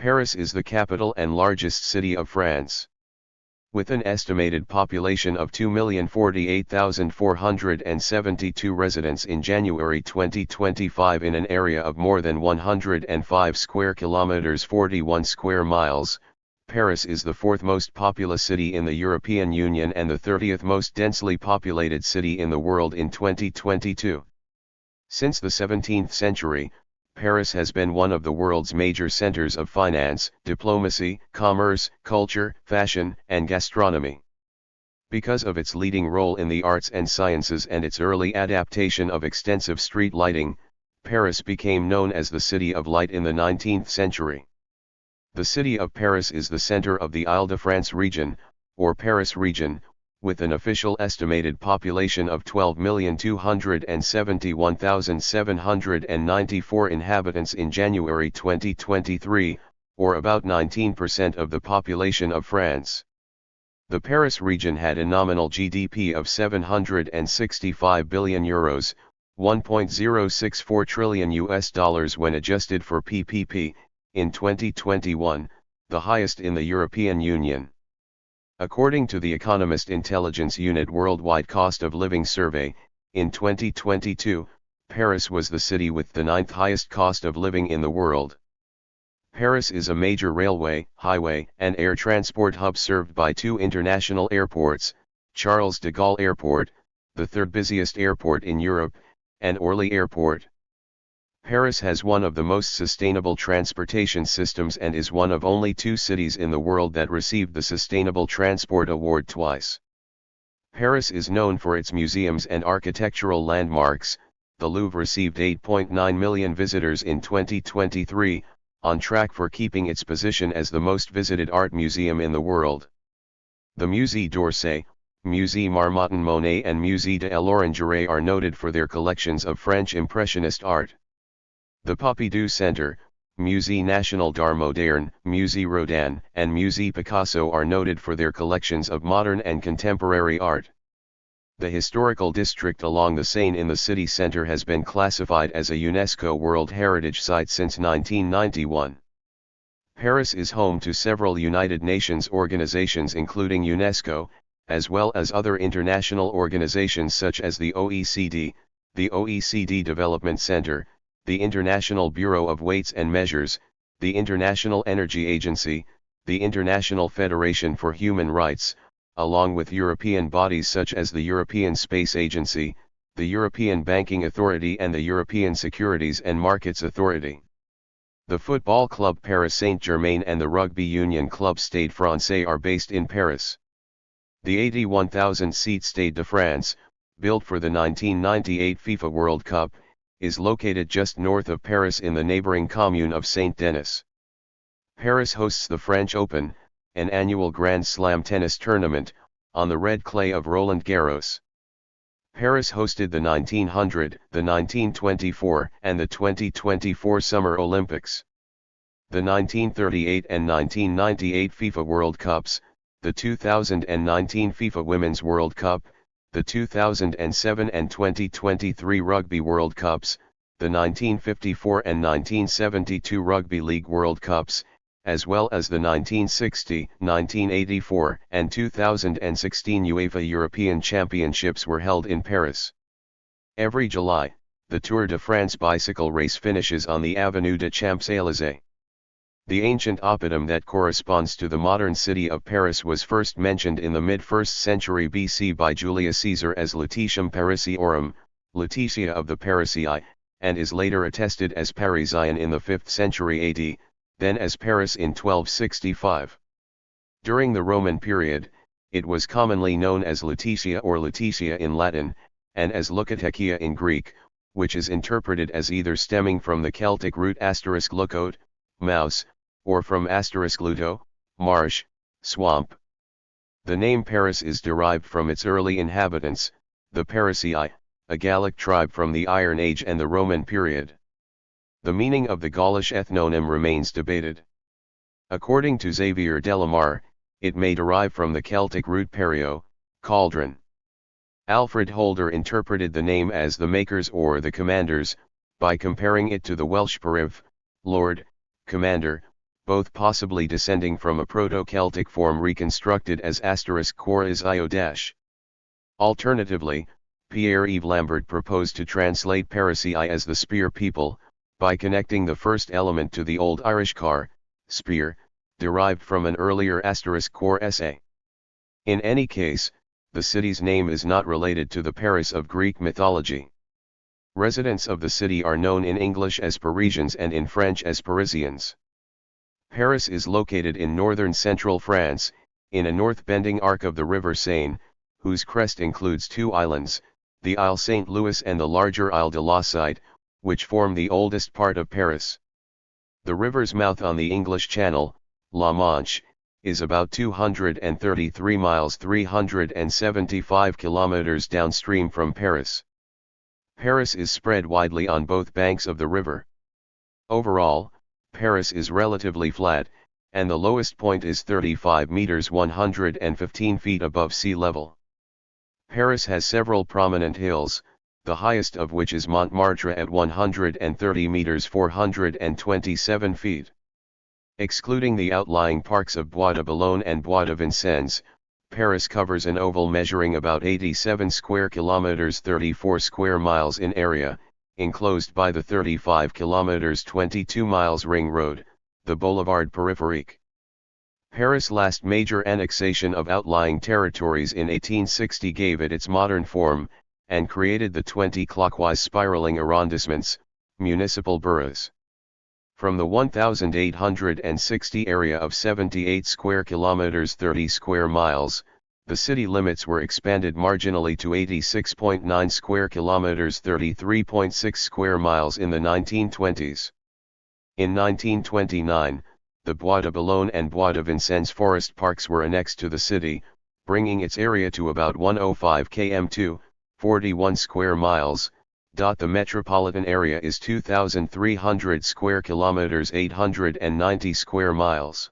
Paris is the capital and largest city of France. With an estimated population of 2,048,472 residents in January 2025 in an area of more than 105 square kilometers 41 square miles, Paris is the fourth most populous city in the European Union and the 30th most densely populated city in the world in 2022. Since the 17th century, Paris has been one of the world's major centers of finance, diplomacy, commerce, culture, fashion, and gastronomy. Because of its leading role in the arts and sciences and its early adaptation of extensive street lighting, Paris became known as the City of Light in the 19th century. The city of Paris is the center of the Île-de-France region, or Paris region, with an official estimated population of 12,271,794 inhabitants in January 2023, or about 19% of the population of France. The Paris region had a nominal GDP of €765 billion, 1.064 trillion US dollars when adjusted for PPP, in 2021, the highest in the European Union. According to the Economist Intelligence Unit Worldwide Cost of Living Survey, in 2022, Paris was the city with the ninth highest cost of living in the world. Paris is a major railway, highway, and air transport hub served by two international airports, Charles de Gaulle Airport, the third busiest airport in Europe, and Orly Airport. Paris has one of the most sustainable transportation systems and is one of only two cities in the world that received the Sustainable Transport Award twice. Paris is known for its museums and architectural landmarks. The Louvre received 8.9 million visitors in 2023, on track for keeping its position as the most visited art museum in the world. The Musée d'Orsay, Musée Marmottan Monet and Musée de l'Orangerie are noted for their collections of French Impressionist art. The Pompidou Center, Musée National d'Art Moderne, Musée Rodin, and Musée Picasso are noted for their collections of modern and contemporary art. The historical district along the Seine in the city center has been classified as a UNESCO World Heritage Site since 1991. Paris is home to several United Nations organizations including UNESCO, as well as other international organizations such as the OECD, the OECD Development Center, the International Bureau of Weights and Measures, the International Energy Agency, the International Federation for Human Rights, along with European bodies such as the European Space Agency, the European Banking Authority and the European Securities and Markets Authority. The football club Paris Saint-Germain and the rugby union club Stade Français are based in Paris. The 81,000-seat Stade de France, built for the 1998 FIFA World Cup, is located just north of Paris in the neighboring commune of Saint-Denis. Paris hosts the French Open, an annual Grand Slam tennis tournament, on the red clay of Roland Garros. Paris hosted the 1900, the 1924, and the 2024 Summer Olympics. The 1938 and 1998 FIFA World Cups, the 2019 FIFA Women's World Cup, the 2007 and 2023 Rugby World Cups, the 1954 and 1972 Rugby League World Cups, as well as the 1960, 1984, and 2016 UEFA European Championships were held in Paris. Every July, the Tour de France bicycle race finishes on the Avenue des Champs-Élysées. The ancient oppidum that corresponds to the modern city of Paris was first mentioned in the mid-1st century BC by Julius Caesar as Lutetium Parisiorum, Lutetia of the Parisii, and is later attested as Parisian in the 5th century AD, then as Paris in 1265. During the Roman period, it was commonly known as Lutetia or Lutetia in Latin, and as Lukatechia in Greek, which is interpreted as either stemming from the Celtic root *lucote, mouse, or from *luto, marsh, swamp. The name Paris is derived from its early inhabitants, the Parisii, a Gallic tribe from the Iron Age and the Roman period. The meaning of the Gaulish ethnonym remains debated. According to Xavier Delamare, it may derive from the Celtic root perio, cauldron. Alfred Holder interpreted the name as the makers or the commanders, by comparing it to the Welsh periv, lord, commander, both possibly descending from a Proto-Celtic form reconstructed as *cor is io-. Alternatively, Pierre-Yves Lambert proposed to translate Parisii as the spear people, by connecting the first element to the Old Irish car, spear, derived from an earlier *cor sa. In any case, the city's name is not related to the Paris of Greek mythology. Residents of the city are known in English as Parisians and in French as Parisians. Paris is located in northern central France, in a north-bending arc of the river Seine, whose crest includes two islands, the Île Saint-Louis and the larger Île de la Cité, which form the oldest part of Paris. The river's mouth on the English Channel, La Manche, is about 233 miles 375 kilometers downstream from Paris. Paris is spread widely on both banks of the river. Overall, Paris is relatively flat, and the lowest point is 35 meters 115 feet above sea level. Paris has several prominent hills, the highest of which is Montmartre at 130 meters 427 feet. Excluding the outlying parks of Bois de Boulogne and Bois de Vincennes, Paris covers an oval measuring about 87 square kilometers 34 square miles in area, enclosed by the 35 kilometers 22 miles ring road, the Boulevard Périphérique. Paris' last major annexation of outlying territories in 1860 gave it its modern form, and created the 20 clockwise spiraling arrondissements, municipal boroughs. From the 1,860 area of 78 square kilometers 30 square miles, the city limits were expanded marginally to 86.9 square kilometers 33.6 square miles in the 1920s. In 1929, the Bois de Boulogne and Bois de Vincennes forest parks were annexed to the city, bringing its area to about 105 km2, 41 square miles. The metropolitan area is 2,300 square kilometers 890 square miles.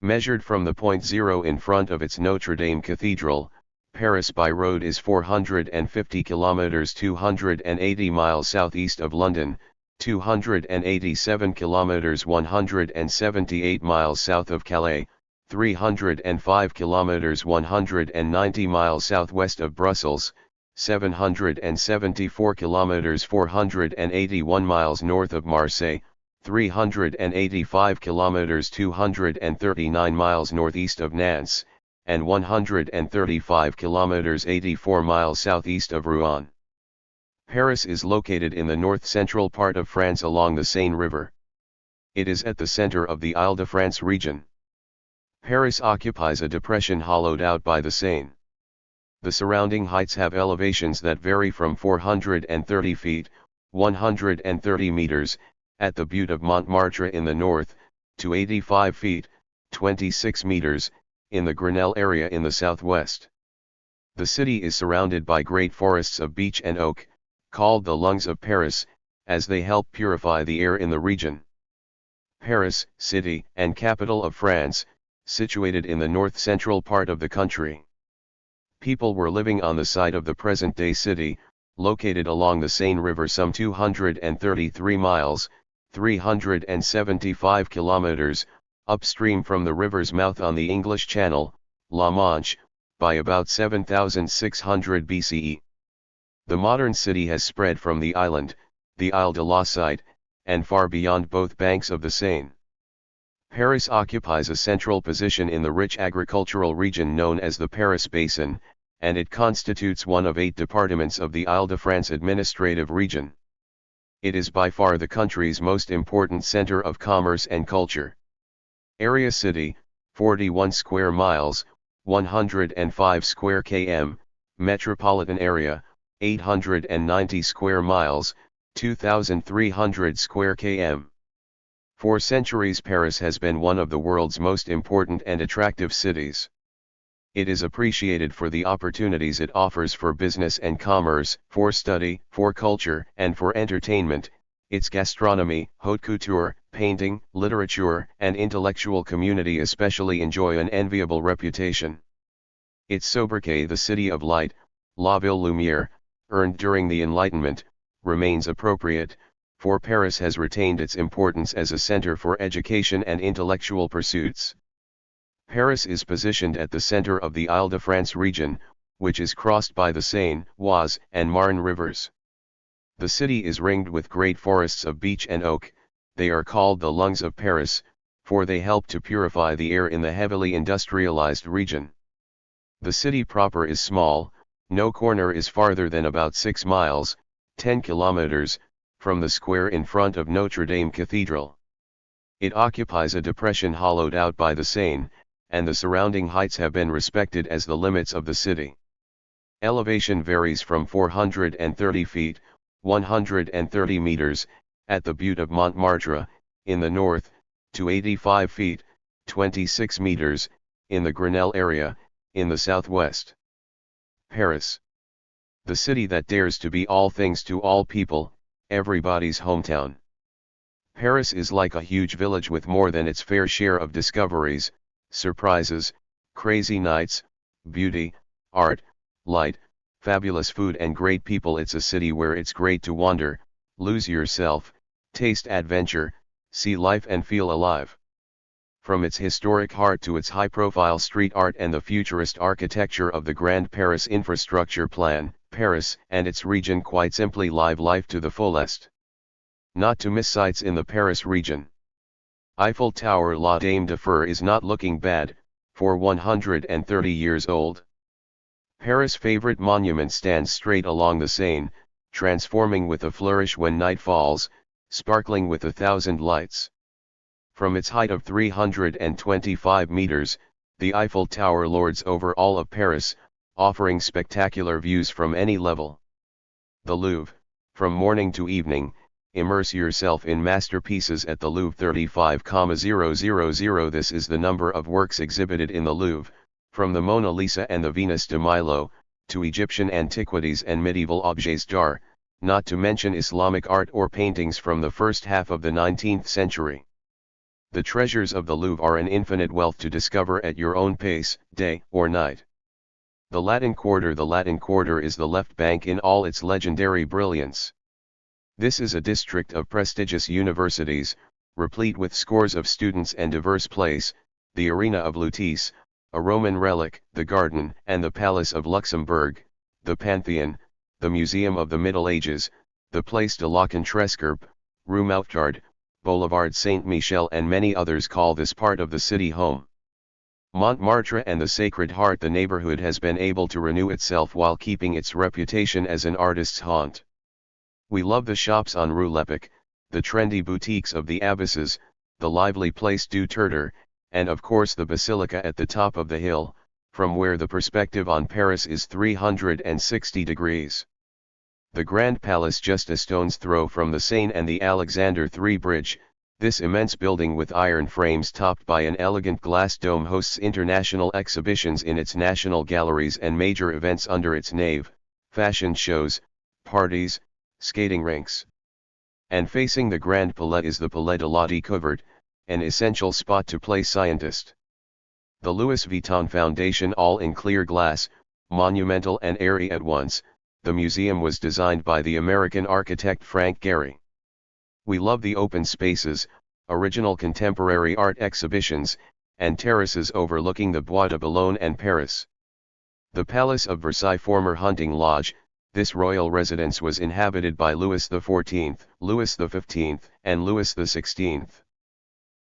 Measured from the point zero in front of its Notre Dame Cathedral, Paris by road is 450 kilometers 280 miles southeast of London, 287 kilometers 178 miles south of Calais, 305 kilometers 190 miles southwest of Brussels, 774 kilometers 481 miles north of Marseille, 385 kilometers 239 miles northeast of Nantes, and 135 kilometers 84 miles southeast of Rouen. Paris is located in the north-central part of France along the Seine River. It is at the center of the Île-de-France region. Paris occupies a depression hollowed out by the Seine. The surrounding heights have elevations that vary from 430 feet, 130 meters, at the butte of Montmartre in the north, to 85 feet, 26 meters, in the Grenelle area in the southwest. The city is surrounded by great forests of beech and oak, called the lungs of Paris, as they help purify the air in the region. Paris, city and capital of France, situated in the north-central part of the country. People were living on the site of the present-day city, located along the Seine River some 233 miles, 375 kilometers, upstream from the river's mouth on the English Channel, La Manche, by about 7,600 BCE. The modern city has spread from the island, the Île de la Cité, and far beyond both banks of the Seine. Paris occupies a central position in the rich agricultural region known as the Paris Basin, and it constitutes one of 8 departments of the Île-de-France administrative region. It is by far the country's most important center of commerce and culture. Area city, 41 square miles, 105 square km, metropolitan area, 890 square miles, 2,300 square km. For centuries Paris has been one of the world's most important and attractive cities. It is appreciated for the opportunities it offers for business and commerce, for study, for culture, and for entertainment. Its gastronomy, haute couture, painting, literature, and intellectual community especially enjoy an enviable reputation. Its sobriquet, the City of Light, La Ville Lumière, earned during the Enlightenment, remains appropriate, for Paris has retained its importance as a center for education and intellectual pursuits. Paris is positioned at the center of the Île-de-France region, which is crossed by the Seine, Oise, and Marne rivers. The city is ringed with great forests of beech and oak. They are called the lungs of Paris, for they help to purify the air in the heavily industrialized region. The city proper is small, no corner is farther than about 6 miles, 10 kilometers, from the square in front of Notre Dame Cathedral. It occupies a depression hollowed out by the Seine, and the surrounding heights have been respected as the limits of the city. Elevation varies from 430 feet, 130 meters, at the butte of Montmartre, in the north, to 85 feet, 26 meters, in the Grenelle area, in the southwest. Paris. The city that dares to be all things to all people, everybody's hometown. Paris is like a huge village with more than its fair share of discoveries, surprises, crazy nights, beauty, art, light, fabulous food and great people. It's a city where it's great to wander, lose yourself, taste adventure, see life and feel alive. From its historic heart to its high-profile street art and the futurist architecture of the Grand Paris Infrastructure Plan, Paris and its region quite simply live life to the fullest. Not to miss sights in the Paris region. Eiffel Tower La Dame de Fer is not looking bad, for 130 years old. Paris' favorite monument stands straight along the Seine, transforming with a flourish when night falls, sparkling with 1,000 lights. From its height of 325 meters, the Eiffel Tower lords over all of Paris, offering spectacular views from any level. The Louvre, from morning to evening, immerse yourself in masterpieces at the Louvre. 35,000. This is the number of works exhibited in the Louvre, from the Mona Lisa and the Venus de Milo, to Egyptian antiquities and medieval objets d'art, not to mention Islamic art or paintings from the first half of the 19th century. The treasures of the Louvre are an infinite wealth to discover at your own pace, day or night. The Latin Quarter. The Latin Quarter is the left bank in all its legendary brilliance. This is a district of prestigious universities, replete with scores of students and diverse place, the Arena of Lutece, a Roman relic, the Garden and the Palace of Luxembourg, the Pantheon, the Museum of the Middle Ages, the Place de la Contrescarpe, Rue Mouffetard, Boulevard Saint-Michel and many others call this part of the city home. Montmartre and the Sacred Heart. The neighborhood has been able to renew itself while keeping its reputation as an artist's haunt. We love the shops on Rue Lepic, the trendy boutiques of the Abysses, the lively Place du Tertre, and of course the Basilica at the top of the hill, from where the perspective on Paris is 360 degrees. The Grand Palace just a stone's throw from the Seine and the Alexander III Bridge. This immense building with iron frames topped by an elegant glass dome hosts international exhibitions in its national galleries and major events under its nave, fashion shows, parties, skating rinks. And facing the Grand Palais is the Palais de la Découverte, an essential spot to play scientist. The Louis Vuitton Foundation, all in clear glass, monumental and airy at once. The museum was designed by the American architect Frank Gehry. We love the open spaces, original contemporary art exhibitions, and terraces overlooking the Bois de Boulogne and Paris. The Palace of Versailles, former hunting lodge. This royal residence was inhabited by Louis XIV, Louis XV, and Louis XVI.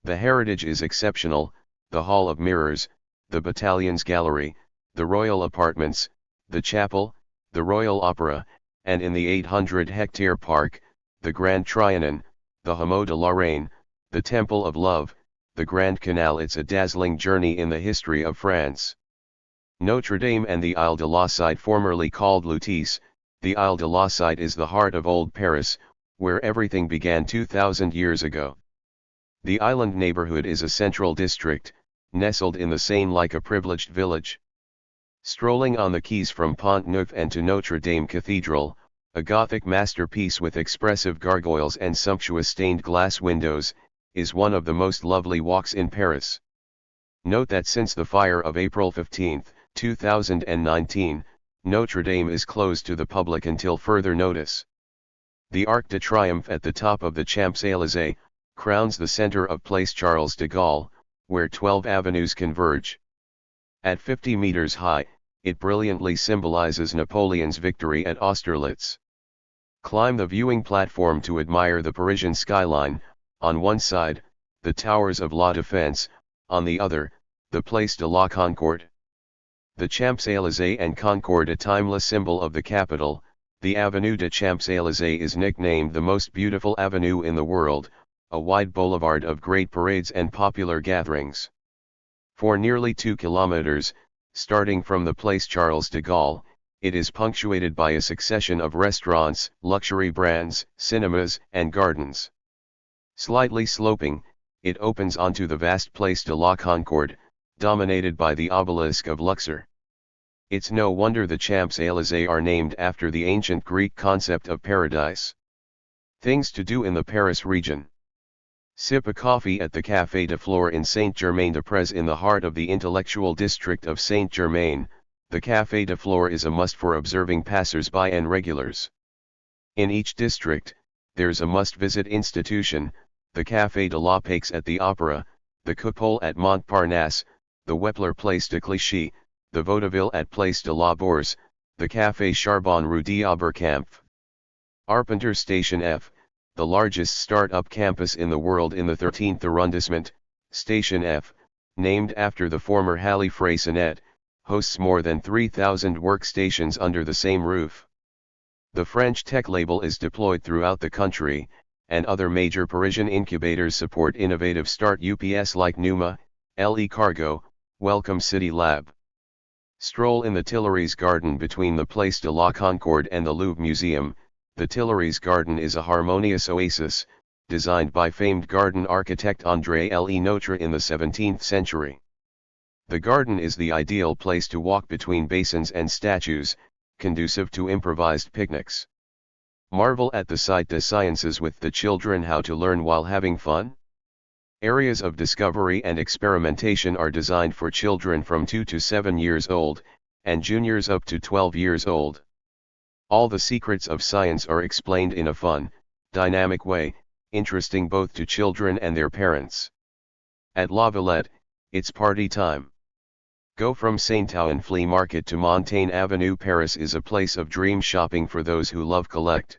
The heritage is exceptional: the Hall of Mirrors, the Battalion's Gallery, the royal apartments, the chapel, the Royal Opera, and in the 800-hectare park, the Grand Trianon, the Hameau de la Reine, the Temple of Love, the Grand Canal. It's a dazzling journey in the history of France. Notre Dame and the Île de la Cité, formerly called Lutece. The Île de la Cité is the heart of old Paris, where everything began 2,000 years ago. The island neighborhood is a central district, nestled in the Seine like a privileged village. Strolling on the quays from Pont Neuf and to Notre Dame Cathedral, a Gothic masterpiece with expressive gargoyles and sumptuous stained glass windows, is one of the most lovely walks in Paris. Note that since the fire of April 15, 2019, Notre Dame is closed to the public until further notice. The Arc de Triomphe at the top of the Champs-Élysées crowns the center of Place Charles de Gaulle, where 12 avenues converge. At 50 meters high, it brilliantly symbolizes Napoleon's victory at Austerlitz. Climb the viewing platform to admire the Parisian skyline, on one side, the towers of La Défense, on the other, the Place de la Concorde. The Champs-Élysées and Concorde, a timeless symbol of the capital, the Avenue des Champs-Élysées is nicknamed the most beautiful avenue in the world, a wide boulevard of great parades and popular gatherings. For nearly 2 kilometers, starting from the Place Charles de Gaulle, it is punctuated by a succession of restaurants, luxury brands, cinemas, and gardens. Slightly sloping, it opens onto the vast Place de la Concorde, dominated by the obelisk of Luxor. It's no wonder the Champs-Élysées are named after the ancient Greek concept of paradise. Things to do in the Paris region. Sip a coffee at the Café de Flore in Saint-Germain-des-Prés in the heart of the intellectual district of Saint-Germain. The Café de Flore is a must for observing passers-by and regulars. In each district, there's a must-visit institution, the Café de la Paix at the Opera, the Coupole at Montparnasse, the Wepler Place de Clichy, the Vaudeville at Place de la Bourse, the Café Charbon Rue d'Oberkampf. Arpenter Station F, the largest start-up campus in the world in the 13th arrondissement, Station F, named after the former Halle Freycinet, hosts more than 3,000 workstations under the same roof. The French tech label is deployed throughout the country, and other major Parisian incubators support innovative start-ups like Numa, LE Cargo, Welcome City Lab. Stroll in the Tuileries Garden between the Place de la Concorde and the Louvre Museum. The Tuileries Garden is a harmonious oasis, designed by famed garden architect André Lenotre in the 17th century. The garden is the ideal place to walk between basins and statues, conducive to improvised picnics. Marvel at the Site des Sciences with the children. How to learn while having fun? Areas of discovery and experimentation are designed for children from 2 to 7 years old, and juniors up to 12 years old. All the secrets of science are explained in a fun, dynamic way, interesting both to children and their parents. At La Villette, it's party time. Go from Saint-Ouen Flea Market to Montaigne Avenue. Paris is a place of dream shopping for those who love collect.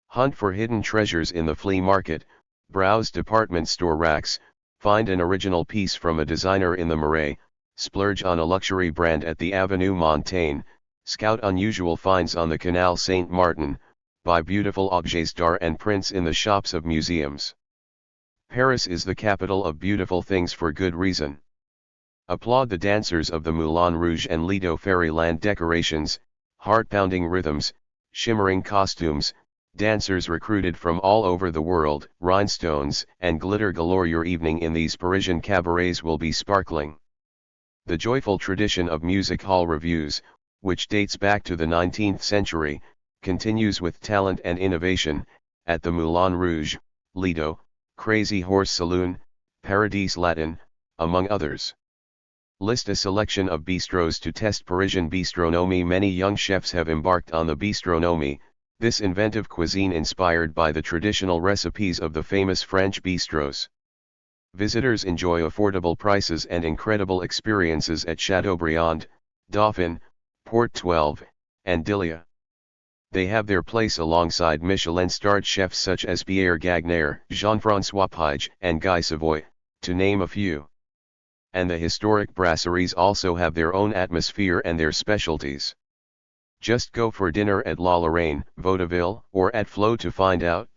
Hunt for hidden treasures in the flea market, browse department store racks, find an original piece from a designer in the Marais, splurge on a luxury brand at the Avenue Montaigne, scout unusual finds on the Canal Saint-Martin, buy beautiful objets d'art and prints in the shops of museums. Paris is the capital of beautiful things for good reason. Applaud the dancers of the Moulin Rouge and Lido Fairyland decorations, heart-pounding rhythms, shimmering costumes, dancers recruited from all over the world, rhinestones and glitter galore. Your evening in these Parisian cabarets will be sparkling. The joyful tradition of music hall reviews, which dates back to the 19th century, continues with talent and innovation, at the Moulin Rouge, Lido, Crazy Horse Saloon, Paradis Latin, among others. List a selection of bistros to test Parisian bistronomie. Many young chefs have embarked on the bistronomie, this inventive cuisine inspired by the traditional recipes of the famous French bistros. Visitors enjoy affordable prices and incredible experiences at Chateaubriand, Dauphine, Port 12, and Dilia. They have their place alongside Michelin-starred chefs such as Pierre Gagnaire, Jean-François Pige, and Guy Savoy, to name a few. And the historic brasseries also have their own atmosphere and their specialties. Just go for dinner at La Lorraine, Vaudeville, or at Flo to find out.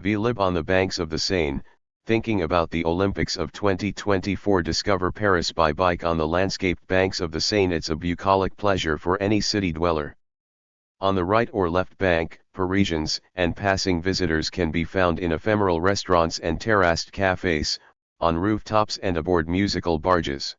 We live on the banks of the Seine, thinking about the Olympics of 2024. Discover Paris by bike on the landscaped banks of the Seine. It's a bucolic pleasure for any city dweller. On the right or left bank, Parisians and passing visitors can be found in ephemeral restaurants and terraced cafes, on rooftops and aboard musical barges.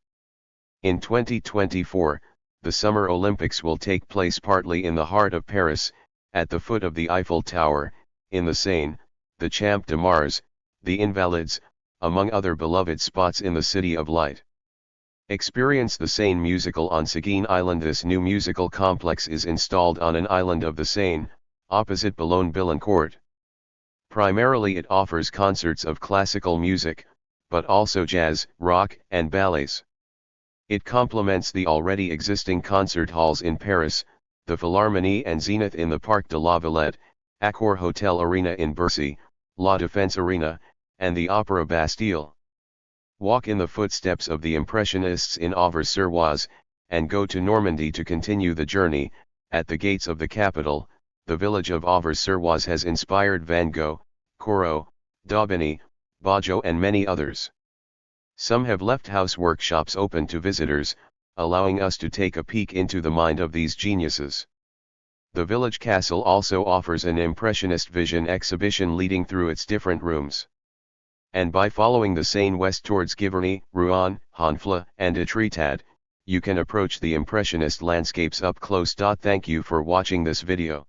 In 2024, the Summer Olympics will take place partly in the heart of Paris, at the foot of the Eiffel Tower, in the Seine, the Champ de Mars, the Invalides, among other beloved spots in the City of Light. Experience the Seine musical on Seguin Island. This new musical complex is installed on an island of the Seine, opposite Boulogne-Billancourt. Primarily it offers concerts of classical music, but also jazz, rock, and ballets. It complements the already existing concert halls in Paris, the Philharmonie and Zenith in the Parc de la Villette, Accor Hotel Arena in Bercy, La Défense Arena, and the Opera Bastille. Walk in the footsteps of the Impressionists in Auvers-sur-Oise, and go to Normandy to continue the journey. At the gates of the capital, the village of Auvers-sur-Oise has inspired Van Gogh, Corot, Daubigny, Baggio and many others. Some have left house workshops open to visitors, allowing us to take a peek into the mind of these geniuses. The village castle also offers an Impressionist vision exhibition leading through its different rooms. And by following the Seine west towards Giverny, Rouen, Honfleur, and Étretat, you can approach the Impressionist landscapes up close. Thank you for watching this video.